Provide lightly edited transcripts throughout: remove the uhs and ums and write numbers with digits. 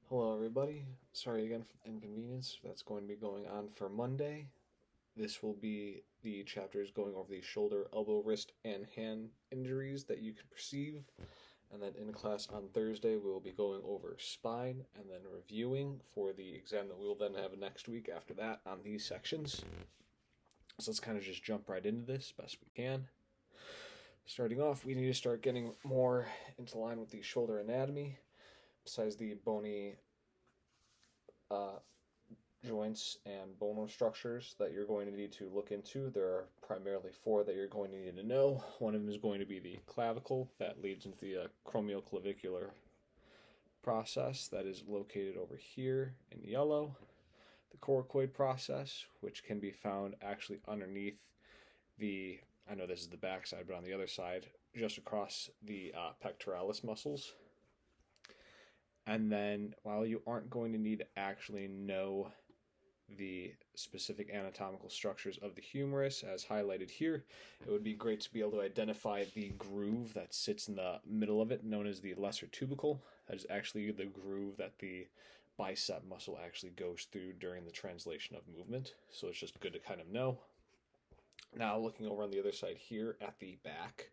Hello, everybody. Sorry again for the inconvenience. That's going to be going on for Monday. This will be the chapters going over the shoulder, elbow, wrist, and hand injuries that you can perceive. And then in class on Thursday, we will be going over spine and then reviewing for the exam that we will then have next week after that on these sections. So let's kind of just jump right into this best we can. Starting off, we need to start getting more into line with the shoulder anatomy. Besides the bony joints and bone structures that you're going to need to look into. There are primarily four that you're going to need to know. One of them is going to be the clavicle that leads into the acromioclavicular process that is located over here in yellow. The coracoid process, which can be found actually underneath the, I know this is the back side, but on the other side, just across the pectoralis muscles. And then, while you aren't going to need to actually know the specific anatomical structures of the humerus as highlighted here, it would be great to be able to identify the groove that sits in the middle of it, known as the lesser tubercle. That is actually the groove that the bicep muscle actually goes through during the translation of movement. So it's just good to kind of know. Now, looking over on the other side here at the back,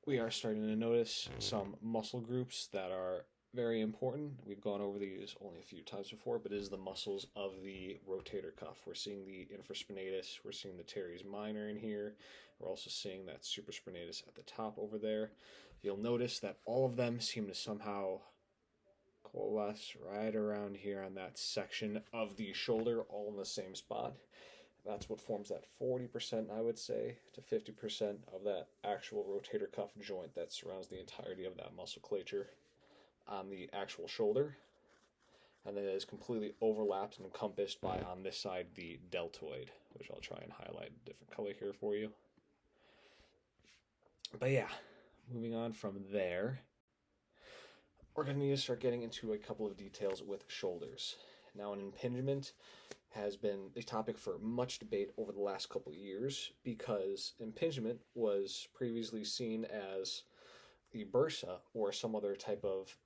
we are starting to notice some muscle groups that are very important. We've gone over these only a few times before, but it is the muscles of the rotator cuff. We're seeing the infraspinatus, we're seeing the teres minor in here, we're also seeing that supraspinatus at the top over there. You'll notice that all of them seem to somehow coalesce right around here on that section of the shoulder, all in the same spot. That's what forms that 40%, I would say, to 50% of that actual rotator cuff joint that surrounds the entirety of that musculature on the actual shoulder, and then it is completely overlapped and encompassed by, on this side, the deltoid, which I'll try and highlight a different color here for you. But yeah, moving on from there, we're going to need to start getting into a couple of details with shoulders. Now, an impingement has been a topic for much debate over the last couple of years because impingement was previously seen as the bursa or some other type of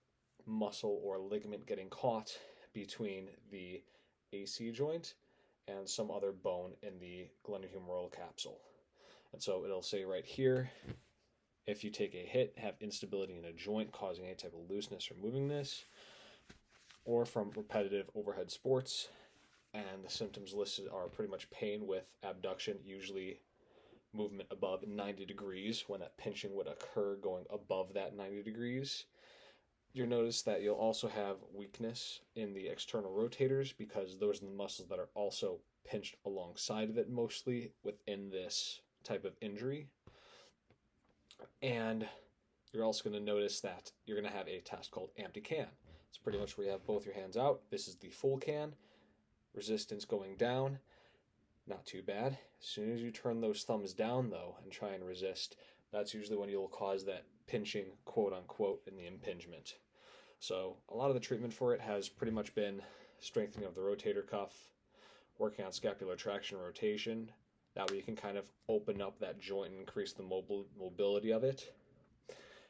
muscle or ligament getting caught between the AC joint and some other bone in the glenohumeral capsule. And so it'll say right here, if you take a hit, have instability in a joint causing any type of looseness or movingness, or from repetitive overhead sports, and the symptoms listed are pretty much pain with abduction, usually movement above 90 degrees when that pinching would occur going above that 90 degrees. You'll notice that you'll also have weakness in the external rotators because those are the muscles that are also pinched alongside of it mostly within this type of injury. And you're also going to notice that you're going to have a test called empty can. It's pretty much where you have both your hands out. This is the full can. Resistance going down. Not too bad. As soon as you turn those thumbs down, though, and try and resist, that's usually when you'll cause that pinching, quote unquote, in the impingement. So a lot of the treatment for it has pretty much been strengthening of the rotator cuff, working on scapular traction and rotation. That way you can kind of open up that joint and increase the mobility of it.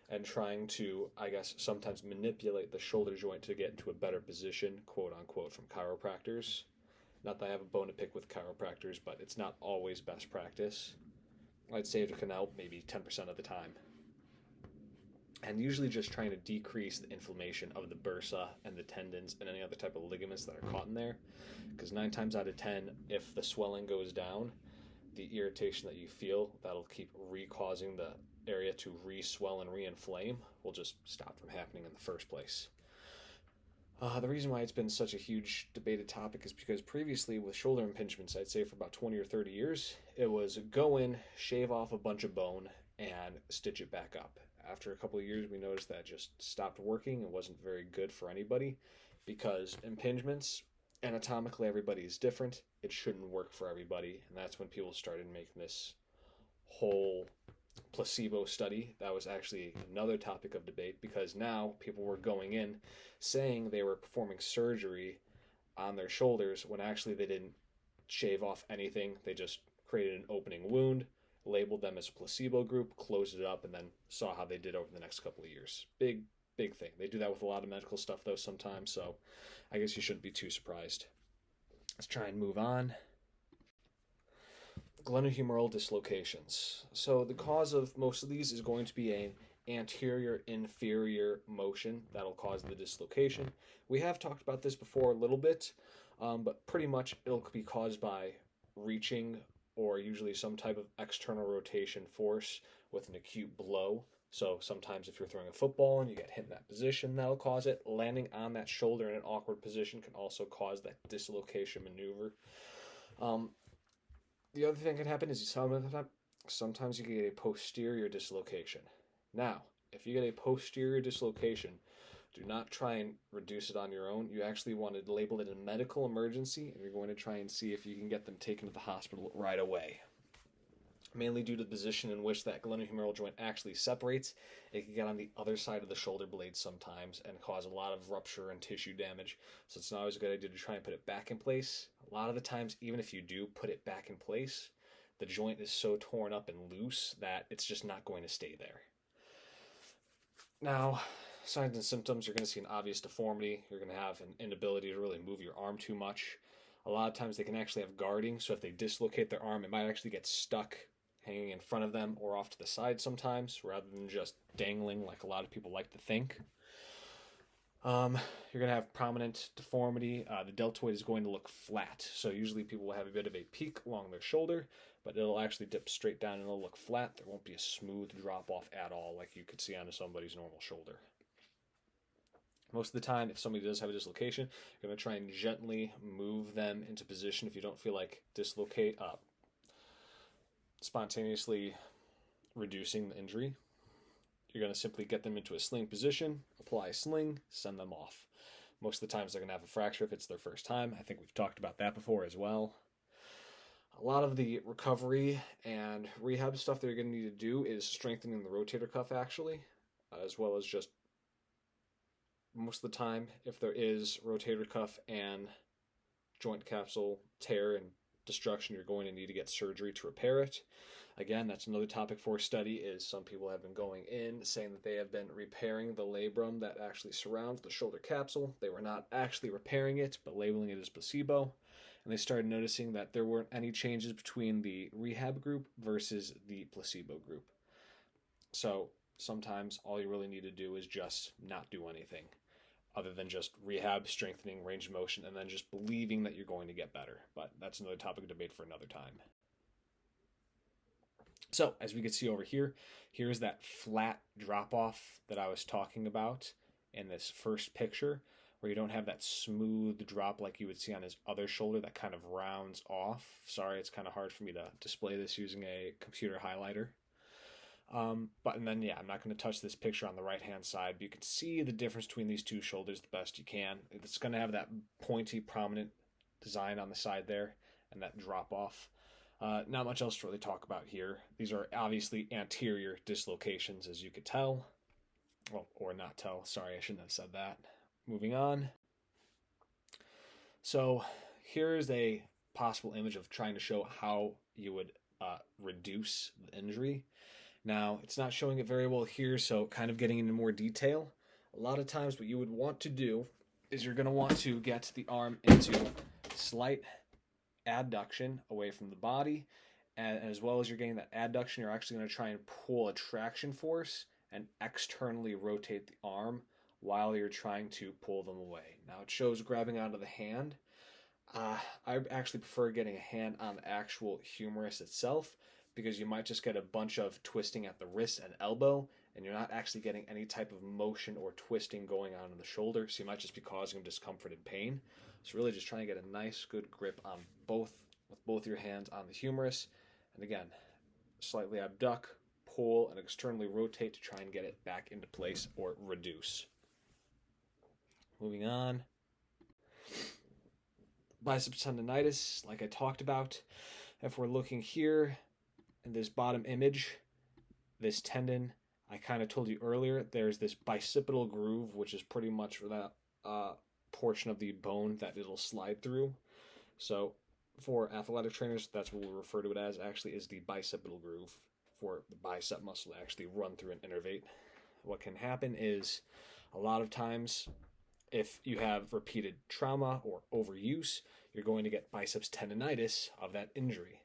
And trying to, I guess, sometimes manipulate the shoulder joint to get into a better position, quote unquote, from chiropractors. Not that I have a bone to pick with chiropractors, but it's not always best practice. I'd say it can help maybe 10% of the time. And usually just trying to decrease the inflammation of the bursa and the tendons and any other type of ligaments that are caught in there. Because 9 times out of 10, if the swelling goes down, the irritation that you feel, that'll keep re-causing the area to re-swell and re-inflame, will just stop from happening in the first place. The reason why it's been such a huge debated topic is because previously with shoulder impingements, I'd say for about 20 or 30 years, it was go in, shave off a bunch of bone, and stitch it back up. After a couple of years, we noticed that just stopped working. It wasn't very good for anybody because impingements, anatomically, everybody is different. It shouldn't work for everybody, and that's when people started making this whole placebo study. That was actually another topic of debate because now people were going in saying they were performing surgery on their shoulders when actually they didn't shave off anything. They just created an opening wound, labeled them as a placebo group, closed it up, and then saw how they did over the next couple of years. Big big thing. They do that with a lot of medical stuff though sometimes, so I guess you shouldn't be too surprised. Let's try and move on. Glenohumeral dislocations. So the cause of most of these is going to be an anterior inferior motion that'll cause the dislocation. We have talked about this before a little bit, but pretty much it'll be caused by reaching or usually some type of external rotation force with an acute blow. So sometimes if you're throwing a football and you get hit in that position, that'll cause it. Landing on that shoulder in an awkward position can also cause that dislocation maneuver. The other thing that can happen is sometimes you get a posterior dislocation. Now, if you get a posterior dislocation, do not try and reduce it on your own. You actually want to label it a medical emergency, and you're going to try and see if you can get them taken to the hospital right away. Mainly due to the position in which that glenohumeral joint actually separates, it can get on the other side of the shoulder blade sometimes and cause a lot of rupture and tissue damage. So it's not always a good idea to try and put it back in place. A lot of the times, even if you do put it back in place, the joint is so torn up and loose that it's just not going to stay there. Now, signs and symptoms, you're going to see an obvious deformity. You're going to have an inability to really move your arm too much. A lot of times they can actually have guarding, so if they dislocate their arm, it might actually get stuck hanging in front of them or off to the side sometimes, rather than just dangling like a lot of people like to think. You're going to have prominent deformity. The deltoid is going to look flat. So usually people will have a bit of a peak along their shoulder, but it'll actually dip straight down and it'll look flat. There won't be a smooth drop off at all like you could see on somebody's normal shoulder. Most of the time, if somebody does have a dislocation, you're going to try and gently move them into position if you don't feel like spontaneously reducing the injury. You're going to simply get them into a sling position, apply a sling, send them off. Most of the times they're going to have a fracture if it's their first time. I think we've talked about that before as well. A lot of the recovery and rehab stuff that you're going to need to do is strengthening the rotator cuff actually, as well as just most of the time, if there is rotator cuff and joint capsule tear and destruction, you're going to need to get surgery to repair it. Again, that's another topic for study, is some people have been going in saying that they have been repairing the labrum that actually surrounds the shoulder capsule. They were not actually repairing it, but labeling it as placebo. And they started noticing that there weren't any changes between the rehab group versus the placebo group. So sometimes all you really need to do is just not do anything other than just rehab, strengthening, range of motion, and then just believing that you're going to get better. But that's another topic of debate for another time. So, as we can see over here, here's that flat drop-off that I was talking about in this first picture, where you don't have that smooth drop like you would see on his other shoulder that kind of rounds off. Sorry, it's kind of hard for me to display this using a computer highlighter. I'm not going to touch this picture on the right-hand side, but you can see the difference between these two shoulders the best you can. It's going to have that pointy, prominent design on the side there and that drop-off. Not much else to really talk about here. These are obviously anterior dislocations, as you could tell. Well, or not tell. Sorry, I shouldn't have said that. Moving on. So here's a possible image of trying to show how you would reduce the injury. Now, it's not showing it very well here, so kind of getting into more detail. A lot of times what you would want to do is you're going to want to get the arm into slight adduction away from the body, and as well as you're getting that adduction, you're actually going to try and pull a traction force and externally rotate the arm while you're trying to pull them away. Now, it shows grabbing onto the hand. I actually prefer getting a hand on the actual humerus itself, because you might just get a bunch of twisting at the wrist and elbow, and you're not actually getting any type of motion or twisting going on in the shoulder, so you might just be causing them discomfort and pain. So really just trying to get a nice, good grip on with both your hands on the humerus, and again, slightly abduct, pull, and externally rotate to try and get it back into place or reduce. Moving on. Biceps tendonitis, like I talked about. If we're looking here, in this bottom image, this tendon, I kind of told you earlier, there's this bicipital groove, which is pretty much that portion of the bone that it'll slide through. So for athletic trainers, that's what we'll refer to it as, actually, is the bicipital groove for the bicep muscle to actually run through and innervate. What can happen is A lot of times, if you have repeated trauma or overuse, you're going to get biceps tendonitis of that injury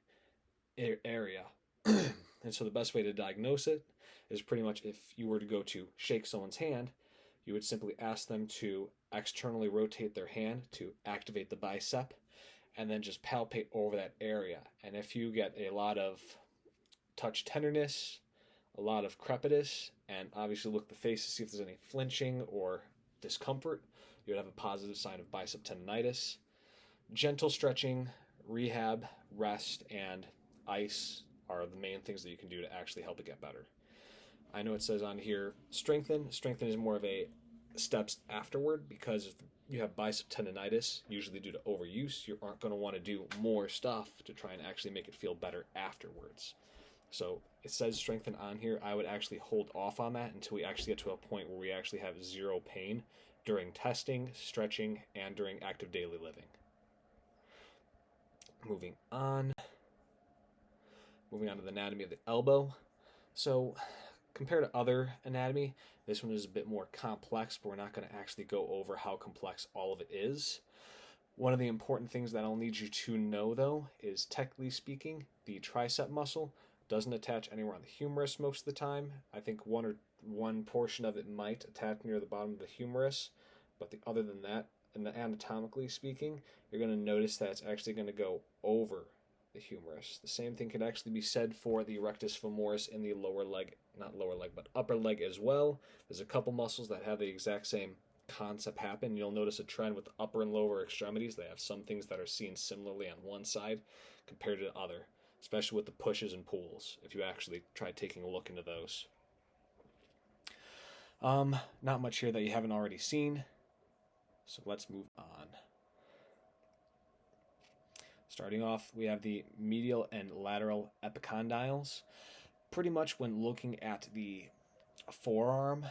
area. And so the best way to diagnose it is pretty much if you were to go to shake someone's hand, you would simply ask them to externally rotate their hand to activate the bicep and then just palpate over that area. And if you get a lot of touch tenderness, a lot of crepitus, and obviously look at the face to see if there's any flinching or discomfort, you would have a positive sign of bicep tendonitis. Gentle stretching, rehab, rest, and ice are the main things that you can do to actually help it get better. I know it says on here strengthen. Strengthen is more of a steps afterward, because if you have bicep tendonitis, usually due to overuse, you aren't going to want to do more stuff to try and actually make it feel better afterwards. So it says strengthen on here. I would actually hold off on that until we actually get to a point where we actually have zero pain during testing, stretching, and during active daily living. Moving on to the anatomy of the elbow. So compared to other anatomy, this one is a bit more complex, but we're not going to actually go over how complex all of it is. One of the important things that I'll need you to know, though, is technically speaking, the tricep muscle doesn't attach anywhere on the humerus most of the time. I think one portion of it might attach near the bottom of the humerus, but other than that, and anatomically speaking, you're going to notice that it's actually going to go over the humerus. The same thing could actually be said for the rectus femoris in the upper leg as well. There's a couple muscles that have the exact same concept happen. You'll notice a trend with the upper and lower extremities. They have some things that are seen similarly on one side compared to the other, especially with the pushes and pulls, if you actually try taking a look into those. Not much here that you haven't already seen, so let's move on. Starting off, we have the medial and lateral epicondyles. Pretty much when looking at the forearm,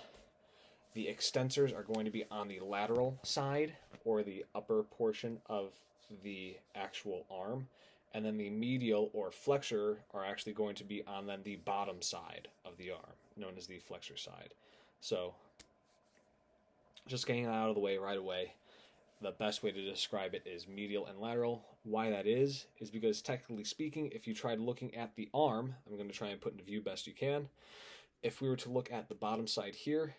the extensors are going to be on the lateral side, or the upper portion of the actual arm, and then the medial or flexor are actually going to be on then the bottom side of the arm, known as the flexor side. So just getting that out of the way right away, the best way to describe it is medial and lateral. Why that is because technically speaking, if you tried looking at the arm, I'm going to try and put into view best you can. If we were to look at the bottom side here,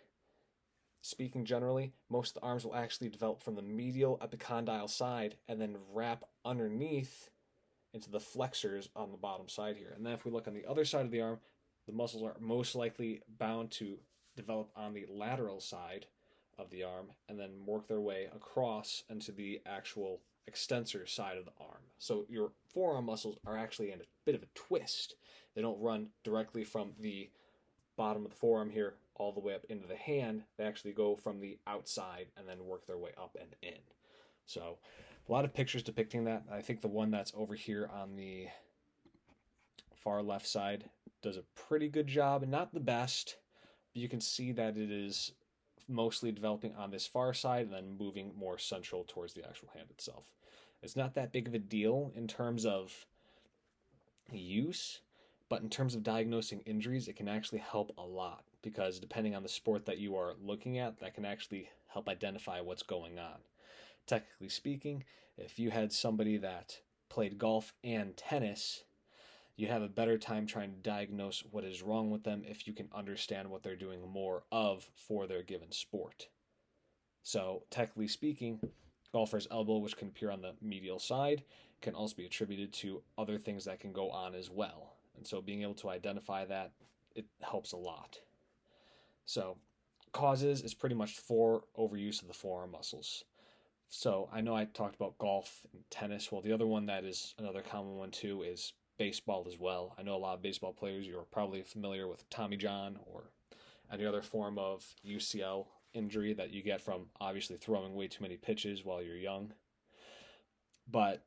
speaking generally, most of the arms will actually develop from the medial epicondyle side and then wrap underneath into the flexors on the bottom side here. And then if we look on the other side of the arm, the muscles are most likely bound to develop on the lateral side of the arm and then work their way across into the actual extensor side of the arm. So your forearm muscles are actually in a bit of a twist. They don't run directly from the bottom of the forearm here all the way up into the hand. They actually go from the outside and then work their way up and in. So a lot of pictures depicting that. I think the one that's over here on the far left side does a pretty good job, and not the best, but you can see that it is mostly developing on this far side and then moving more central towards the actual hand itself. It's not that big of a deal in terms of use, but in terms of diagnosing injuries, it can actually help a lot, because depending on the sport that you are looking at, that can actually help identify what's going on. Technically speaking, if you had somebody that played golf and tennis, you'd have a better time trying to diagnose what is wrong with them if you can understand what they're doing more of for their given sport. So, technically speaking, golfer's elbow, which can appear on the medial side, can also be attributed to other things that can go on as well. And so being able to identify that, it helps a lot. So, causes is pretty much for overuse of the forearm muscles. So, I know I talked about golf and tennis. Well, the other one that is another common one too is baseball as well. I know a lot of baseball players, you're probably familiar with Tommy John or any other form of UCL injury that you get from obviously throwing way too many pitches while you're young. But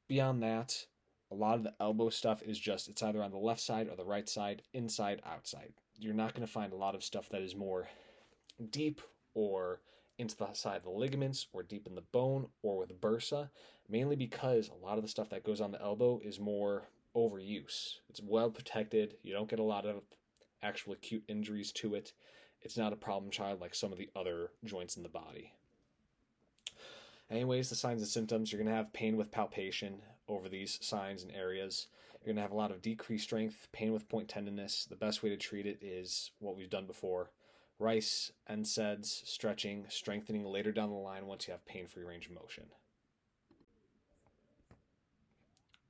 beyond that, a lot of the elbow stuff is just, it's either on the left side or the right side, inside, outside. You're not going to find a lot of stuff that is more deep or into the side of the ligaments or deep in the bone or with bursa, mainly because a lot of the stuff that goes on the elbow is more overuse. It's well protected. You don't get a lot of actual acute injuries to it. It's not a problem child like some of the other joints in the body. Anyways, the signs and symptoms, you're going to have pain with palpation over these signs and areas. You're going to have a lot of decreased strength, pain with point tenderness. The best way to treat it is what we've done before. Rice, NSAIDs, stretching, strengthening later down the line once you have pain-free range of motion.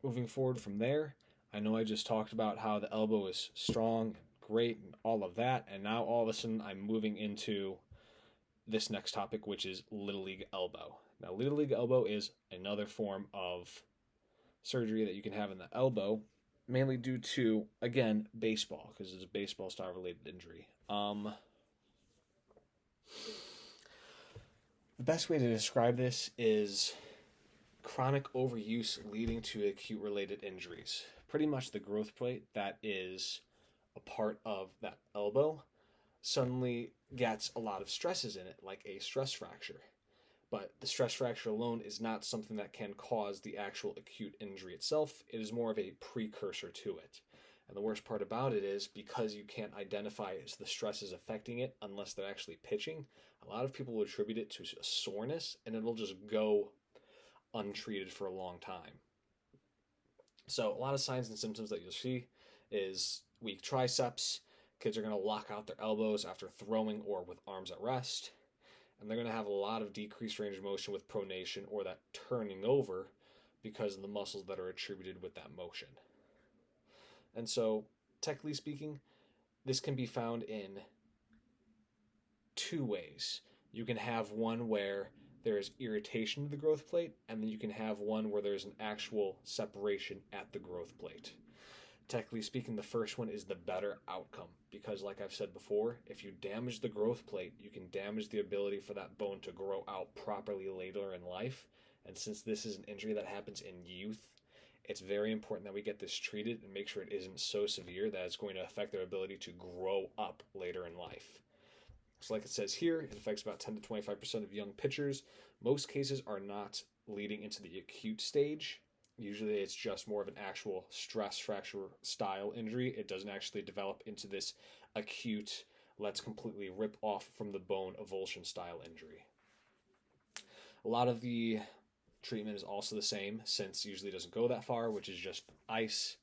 Moving forward from there, I know I just talked about how the elbow is strong, great, and all of that, and now all of a sudden I'm moving into this next topic, which is Little League elbow. Now, Little League elbow is another form of surgery that you can have in the elbow, mainly due to, again, baseball, because it's a baseball style related injury. The best way to describe this is chronic overuse leading to acute related injuries. Pretty much the growth plate that is a part of that elbow suddenly gets a lot of stresses in it, like a stress fracture. But the stress fracture alone is not something that can cause the actual acute injury itself. It is more of a precursor to it. And the worst part about it is because you can't identify the stresses affecting it unless they're actually pitching, a lot of people will attribute it to a soreness and it'll just go untreated for a long time. So a lot of signs and symptoms that you'll see is weak triceps. Kids are going to lock out their elbows after throwing or with arms at rest. And they're going to have a lot of decreased range of motion with pronation or that turning over because of the muscles that are attributed with that motion. And so, technically speaking, this can be found in two ways. You can have one where there is irritation to the growth plate, and then you can have one where there's an actual separation at the growth plate. Technically speaking, the first one is the better outcome because, like I've said before, if you damage the growth plate, you can damage the ability for that bone to grow out properly later in life. And since this is an injury that happens in youth, it's very important that we get this treated and make sure it isn't so severe that it's going to affect their ability to grow up later in life. So like it says here, it affects about 10 to 25% of young pitchers. Most cases are not leading into the acute stage. Usually it's just more of an actual stress fracture style injury. It doesn't actually develop into this acute, let's completely rip off from the bone avulsion style injury. A lot of the treatment is also the same since it usually doesn't go that far, which is just ice,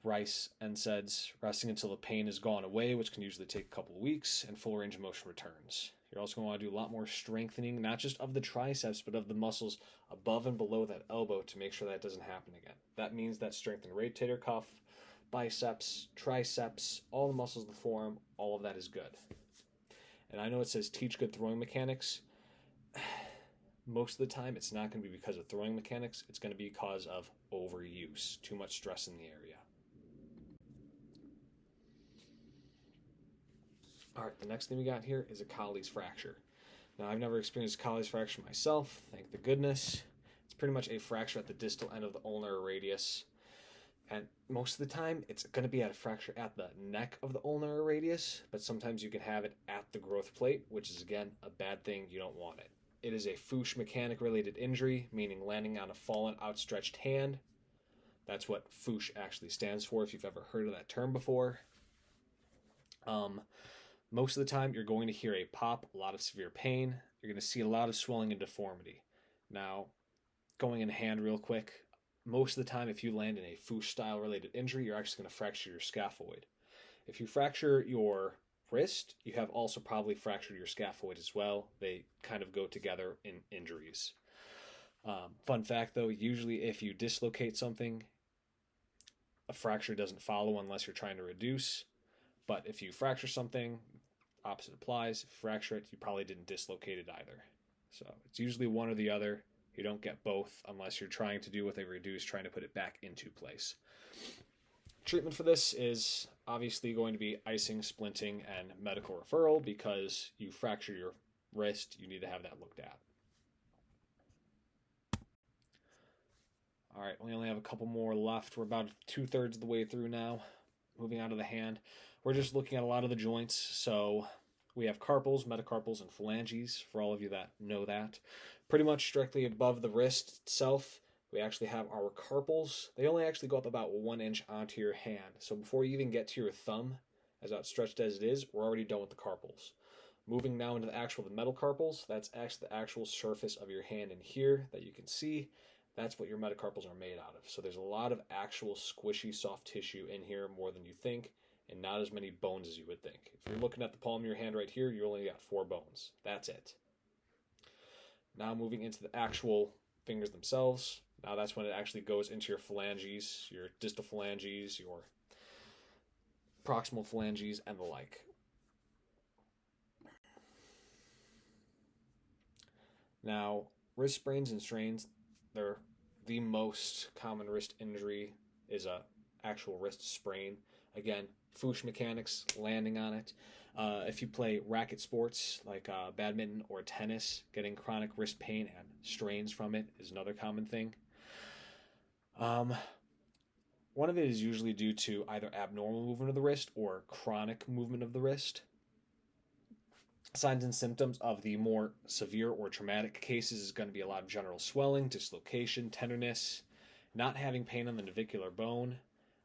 rice, NSAIDs, resting until the pain has gone away, which can usually take a couple of weeks, and full range of motion returns. You're also going to want to do a lot more strengthening, not just of the triceps, but of the muscles above and below that elbow to make sure that doesn't happen again. That means that strengthen rotator cuff, biceps, triceps, all the muscles of the forearm, all of that is good. And I know it says teach good throwing mechanics. Most of the time, it's not going to be because of throwing mechanics. It's going to be because of overuse, too much stress in the area. All right, the next thing we got here is a Colles fracture. Now, I've never experienced a Colles fracture myself, thank the goodness. It's pretty much a fracture at the distal end of the ulnar radius. And most of the time, it's going to be a fracture at the neck of the ulnar radius, but sometimes you can have it at the growth plate, which is, again, a bad thing. You don't want it. It is a Fuchs mechanic-related injury, meaning landing on a fallen, outstretched hand. That's what Fuchs actually stands for, if you've ever heard of that term before. Most of the time, you're going to hear a pop, a lot of severe pain. You're going to see a lot of swelling and deformity. Now, going in hand real quick, most of the time, if you land in a Fuchs-style related injury, you're actually going to fracture your scaphoid. If you fracture your wrist, you have also probably fractured your scaphoid as well. They kind of go together in injuries. Fun fact, though, usually if you dislocate something, a fracture doesn't follow unless you're trying to reduce. But if you fracture something, opposite applies. If you fracture it, you probably didn't dislocate it either. So it's usually one or the other. You don't get both unless you're trying to do with a reduce, trying to put it back into place. Treatment for this is obviously going to be icing, splinting, and medical referral because you fracture your wrist. You need to have that looked at. All right, we only have a couple more left. We're about 2/3 of the way through now. Moving on to the hand. We're just looking at a lot of the joints. So we have carpals, metacarpals, and phalanges, for all of you that know that. Pretty much directly above the wrist itself, we actually have our carpals. They only actually go up about 1 inch onto your hand. So before you even get to your thumb, as outstretched as it is, we're already done with the carpals. Moving now into the metacarpals, that's actually the actual surface of your hand in here that you can see. That's what your metacarpals are made out of. So there's a lot of actual squishy soft tissue in here, more than you think, and not as many bones as you would think. If you're looking at the palm of your hand right here, you only got 4 bones. That's it. Now moving into the actual fingers themselves. Now that's when it actually goes into your phalanges, your distal phalanges, your proximal phalanges, and the like. Now, wrist sprains and strains, they're the most common wrist injury is a actual wrist sprain. Again, Fuchs mechanics, landing on it. If you play racket sports like badminton or tennis, getting chronic wrist pain and strains from it is another common thing. One of it is usually due to either abnormal movement of the wrist or chronic movement of the wrist. Signs and symptoms of the more severe or traumatic cases is going to be a lot of general swelling, dislocation, tenderness, not having pain on the navicular bone.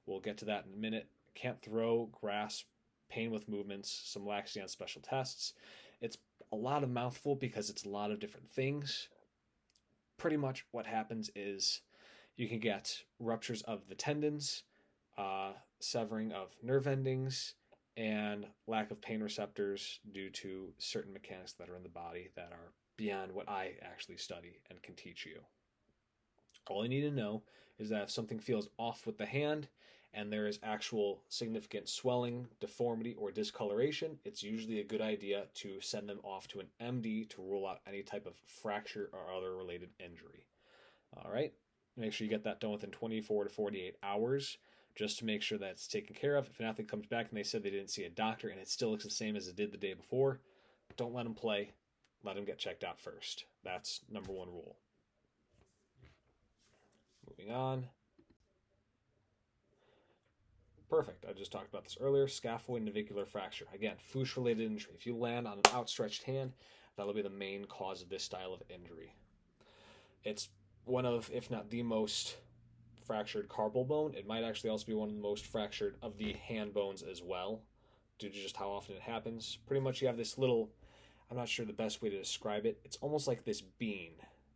We'll get to that in a minute. Can't throw, grasp, pain with movements, some laxity on special tests. It's a lot of mouthful because it's a lot of different things. Pretty much what happens is you can get ruptures of the tendons, severing of nerve endings, and lack of pain receptors due to certain mechanics that are in the body that are beyond what I actually study and can teach you. All you need to know is that if something feels off with the hand and there is actual significant swelling, deformity, or discoloration, it's usually a good idea to send them off to an MD to rule out any type of fracture or other related injury. All right, make sure you get that done within 24 to 48 hours. Just to make sure that it's taken care of. If an athlete comes back and they said they didn't see a doctor and it still looks the same as it did the day before, don't let them play. Let them get checked out first. That's number 1 rule. Moving on. Perfect. I just talked about this earlier. Scaphoid navicular fracture. Again, Fuchs-related injury. If you land on an outstretched hand, that'll be the main cause of this style of injury. It's one of, if not the most fractured carpal bone. It might actually also be one of the most fractured of the hand bones as well, due to just how often it happens. Pretty much you have this little, I'm not sure the best way to describe it, it's almost like this bean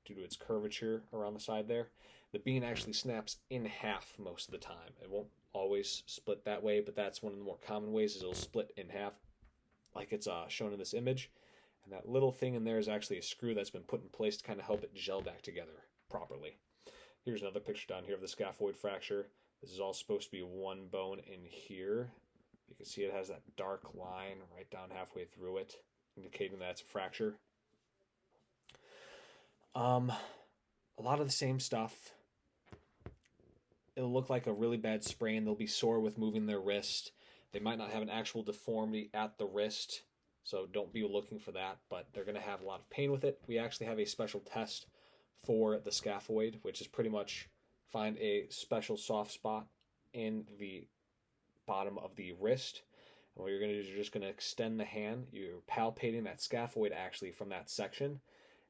due to its curvature around the side there. The bean actually snaps in half most of the time. It won't always split that way, but that's one of the more common ways is it'll split in half like it's shown in this image. And that little thing in there is actually a screw that's been put in place to kind of help it gel back together properly. Here's another picture down here of the scaphoid fracture. This is all supposed to be one bone in here. You can see it has that dark line right down halfway through it, indicating that it's a fracture. A lot of the same stuff. It'll look like a really bad sprain. They'll be sore with moving their wrist. They might not have an actual deformity at the wrist, so don't be looking for that, but they're going to have a lot of pain with it. We actually have a special test for the scaphoid, which is pretty much find a special soft spot in the bottom of the wrist. And what you're going to do is you're just going to extend the hand. You're palpating that scaphoid actually from that section,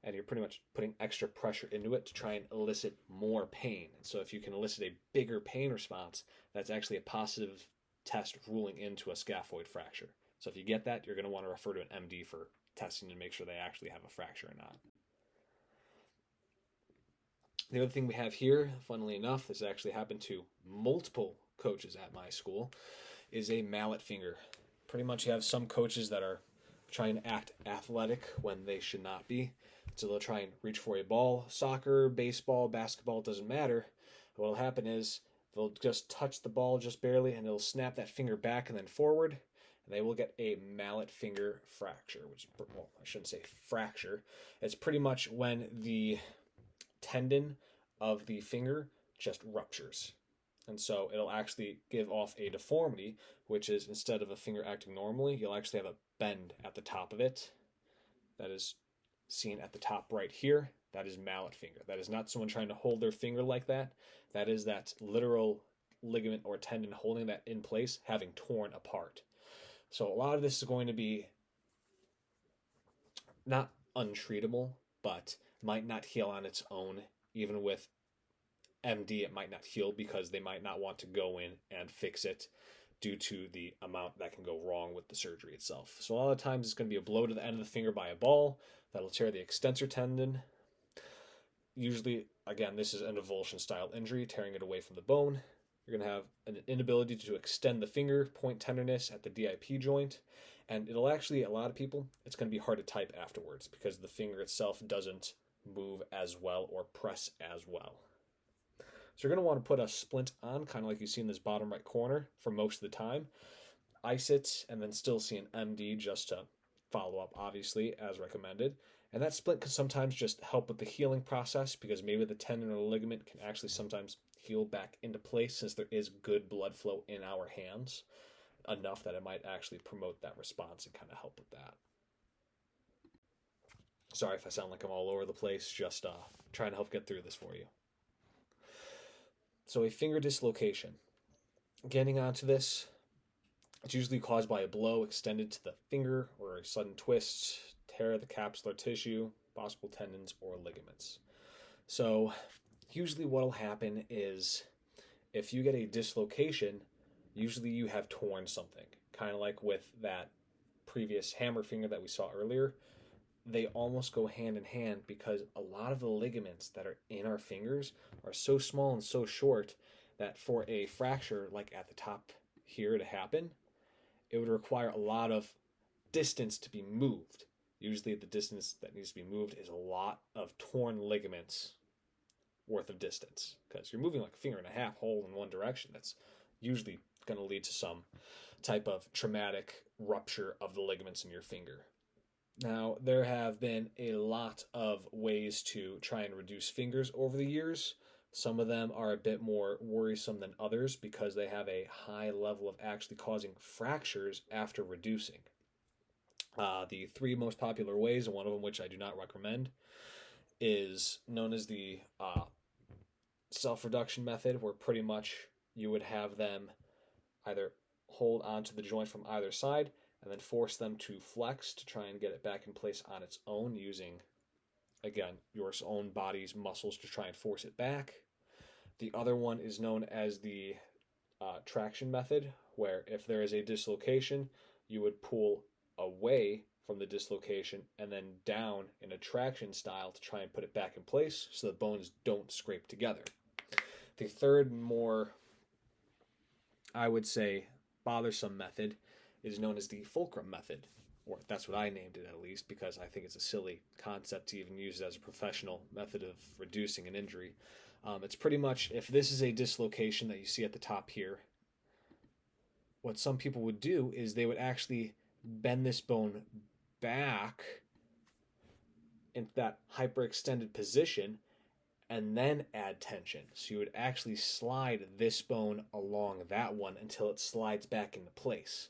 and you're pretty much putting extra pressure into it to try and elicit more pain. So if you can elicit a bigger pain response, that's actually a positive test ruling into a scaphoid fracture. So if you get that, you're going to want to refer to an MD for testing to make sure they actually have a fracture or not. The other thing we have here, funnily enough, this actually happened to multiple coaches at my school, is a mallet finger. Pretty much you have some coaches that are trying to act athletic when they should not be. So they'll try and reach for a ball, soccer, baseball, basketball, it doesn't matter. What will happen is they'll just touch the ball just barely and it'll snap that finger back and then forward, and they will get a mallet finger fracture, which, well, I shouldn't say fracture. It's pretty much when the tendon of the finger just ruptures. And so it'll actually give off a deformity, which is instead of a finger acting normally, you'll actually have a bend at the top of it. That is seen at the top right here. That is mallet finger. That is not someone trying to hold their finger like that. That is that literal ligament or tendon holding that in place, having torn apart. So a lot of this is going to be not untreatable, but might not heal on its own. Even with MD, it might not heal because they might not want to go in and fix it due to the amount that can go wrong with the surgery itself. So a lot of times it's going to be a blow to the end of the finger by a ball that'll tear the extensor tendon. Usually, again, this is an avulsion style injury, tearing it away from the bone. You're going to have an inability to extend the finger, point tenderness at the DIP joint, and it'll actually, a lot of people, it's going to be hard to type afterwards because the finger itself doesn't move as well or press as well. So you're going to want to put a splint on, kind of like you see in this bottom right corner for most of the time. Ice it, and then still see an MD just to follow up, obviously, as recommended. And that splint can sometimes just help with the healing process because maybe the tendon or the ligament can actually sometimes heal back into place since there is good blood flow in our hands, enough that it might actually promote that response and kind of help with that. Sorry if I sound like I'm all over the place, just trying to help get through this for you. So a finger dislocation. Getting onto this, it's usually caused by a blow extended to the finger or a sudden twist, tear of the capsular tissue, possible tendons or ligaments. So usually what will happen is if you get a dislocation, usually you have torn something. Kind of like with that previous hammer finger that we saw earlier. They almost go hand in hand because a lot of the ligaments that are in our fingers are so small and so short that for a fracture like at the top here to happen, it would require a lot of distance to be moved. Usually the distance that needs to be moved is a lot of torn ligaments worth of distance because you're moving like a finger and a half whole in one direction. That's usually going to lead to some type of traumatic rupture of the ligaments in your finger. Now, there have been a lot of ways to try and reduce fingers over the years. Some of them are a bit more worrisome than others because they have a high level of actually causing fractures after reducing. The three most popular ways, and one of them which I do not recommend, is known as the self-reduction method, where pretty much you would have them either hold onto the joint from either side and then force them to flex to try and get it back in place on its own using, again, your own body's muscles to try and force it back. The other one is known as the traction method, where if there is a dislocation, you would pull away from the dislocation and then down in a traction style to try and put it back in place so the bones don't scrape together. The third, more, I would say, bothersome method is known as the fulcrum method, or that's what I named it at least because I think it's a silly concept to even use it as a professional method of reducing an injury. It's pretty much, if this is a dislocation that you see at the top here, what some people would do is they would actually bend this bone back into that hyperextended position and then add tension. So you would actually slide this bone along that one until it slides back into place.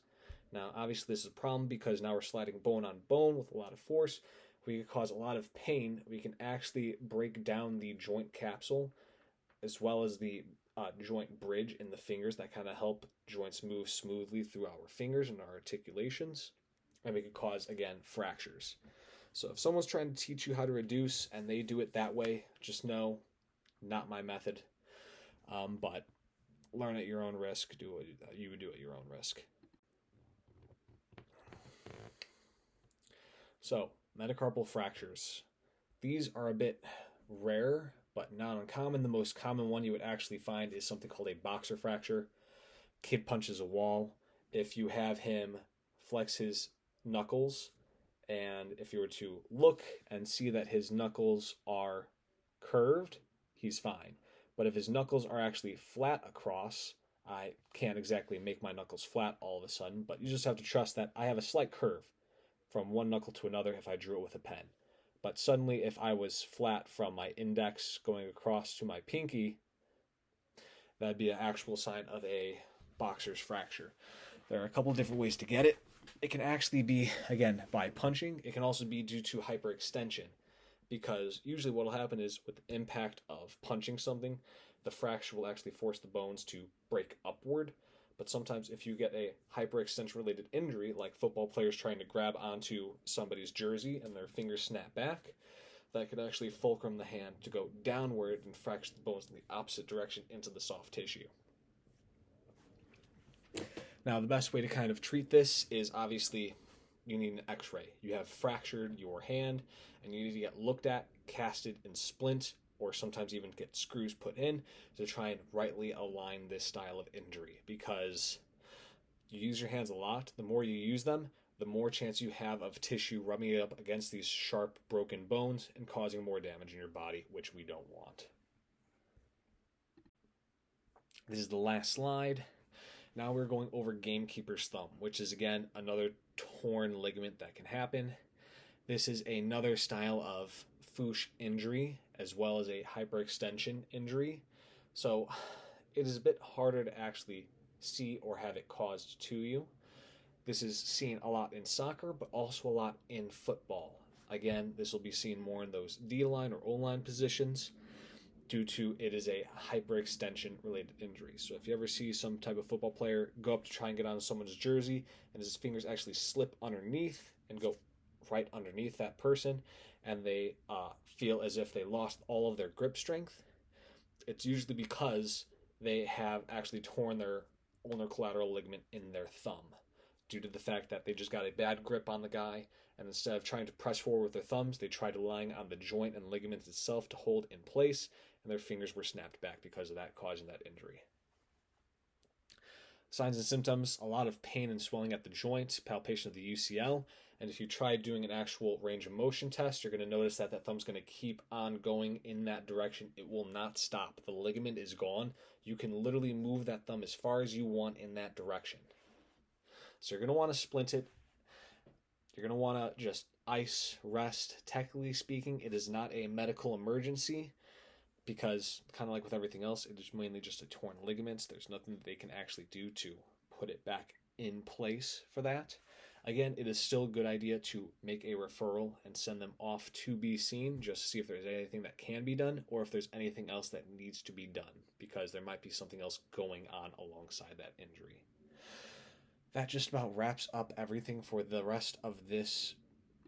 Now, obviously, this is a problem because now we're sliding bone on bone with a lot of force. We can cause a lot of pain. We can actually break down the joint capsule as well as the joint bridge in the fingers that kind of help joints move smoothly through our fingers and our articulations. And we can cause, again, fractures. So if someone's trying to teach you how to reduce and they do it that way, just know, not my method. But learn at your own risk. Do what you would do at your own risk. So, metacarpal fractures. These are a bit rare, but not uncommon. The most common one you would actually find is something called a boxer fracture. Kid punches a wall. If you have him flex his knuckles, and if you were to look and see that his knuckles are curved, he's fine. But if his knuckles are actually flat across, I can't exactly make my knuckles flat all of a sudden, but you just have to trust that I have a slight curve from one knuckle to another if I drew it with a pen. But suddenly, if I was flat from my index going across to my pinky, that'd be an actual sign of a boxer's fracture. There are a couple of different ways to get it. It can actually be, again, by punching. It can also be due to hyperextension, because usually what will happen is with the impact of punching something, the fracture will actually force the bones to break upward. But sometimes if you get a hyperextension-related injury, like football players trying to grab onto somebody's jersey and their fingers snap back, that could actually fulcrum the hand to go downward and fracture the bones in the opposite direction into the soft tissue. Now, the best way to kind of treat this is obviously you need an x-ray. You have fractured your hand and you need to get looked at, casted, and splint, or sometimes even get screws put in to try and rightly align this style of injury, because you use your hands a lot. The more you use them, the more chance you have of tissue rubbing up against these sharp, broken bones and causing more damage in your body, which we don't want. This is the last slide. Now we're going over gamekeeper's thumb, which is, again, another torn ligament that can happen. This is another style of Fuchs injury, as well as a hyperextension injury. So it is a bit harder to actually see or have it caused to you. This is seen a lot in soccer, but also a lot in football. Again, this will be seen more in those D-line or O-line positions, due to it is a hyperextension related injury. So if you ever see some type of football player go up to try and get on someone's jersey and his fingers actually slip underneath and go right underneath that person, and they feel as if they lost all of their grip strength, it's usually because they have actually torn their ulnar collateral ligament in their thumb, due to the fact that they just got a bad grip on the guy, and instead of trying to press forward with their thumbs, they tried relying on the joint and ligament itself to hold in place, and their fingers were snapped back because of that, causing that injury. Signs and symptoms: a lot of pain and swelling at the joint, palpation of the UCL, and if you try doing an actual range of motion test, you're going to notice that that thumb's going to keep on going in that direction. It will not stop. The ligament is gone. You can literally move that thumb as far as you want in that direction. So you're going to want to splint it. You're going to want to just ice, rest. Technically speaking, it is not a medical emergency, because kind of like with everything else, it is mainly just a torn ligaments. There's nothing that they can actually do to put it back in place for that. Again, it is still a good idea to make a referral and send them off to be seen, just to see if there's anything that can be done or if there's anything else that needs to be done, because there might be something else going on alongside that injury. That just about wraps up everything for the rest of this